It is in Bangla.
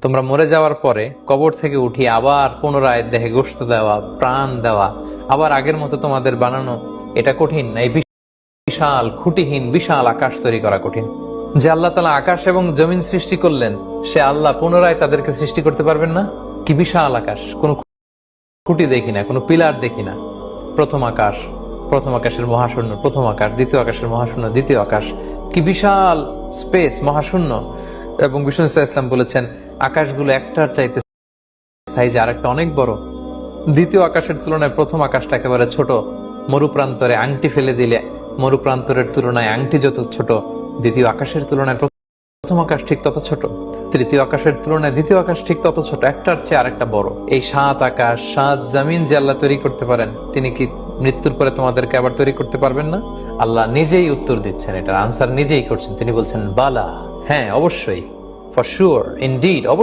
তোমরা মরে যাওয়ার পরে কবর থেকে উঠিয়ে আবার পুনরায় দেহে গোশত দেওয়া, প্রাণ দেওয়া, আবার আগের মতো তোমাদের বানানো, এটা কঠিন না? এই বিশাল খুঁটিহীন বিশাল আকাশ তৈরি করা কঠিন। যে আল্লাহ তাআলা আকাশ এবং জমিন সৃষ্টি করলেন, সে আল্লাহ পুনরায় তাদেরকে সৃষ্টি করতে পারবেন না? কি বিশাল আকাশ! কোনো খুঁটি দেখি না, কোনো পিলার দেখি না। প্রথম আকাশের মহাশূন্য, প্রথম আকাশ, দ্বিতীয় আকাশের মহাশূন্য, দ্বিতীয় আকাশ। কি বিশাল স্পেস, মহাশূন্য। এবং বিষ্ণু ইসলাম বলেছেন, আকাশগুলো একটার চাইতে সাইজে আরেকটা অনেক বড়। দ্বিতীয় আকাশের তুলনায় প্রথম আকাশটা একেবারে ছোট। মরুপ্রান্তরে আংটি ফেলে দিলে মরুপ্রান্তরের তুলনায় আংটি যত ছোট, দ্বিতীয় আকাশের তুলনায় প্রথম আকাশ ঠিক তত ছোট। তৃতীয় আকাশের তুলনায় দ্বিতীয় আকাশ ঠিক তত ছোট, একটার চেয়ে আরেকটা বড়। এই 7 আকাশ 7 জমিন যে আল্লাহ তৈরি করতে পারেন, তিনি কি মৃত্যুর পরে তোমাদেরকে আবার তৈরি করতে পারবেন না? আল্লাহ নিজেই উত্তর দিচ্ছেন, এটার আনসার নিজেই করছেন। তিনি বলছেন, বালা, হ্যাঁ অবশ্যই, ফর শিওর, ইনডিড, অবশ্যই।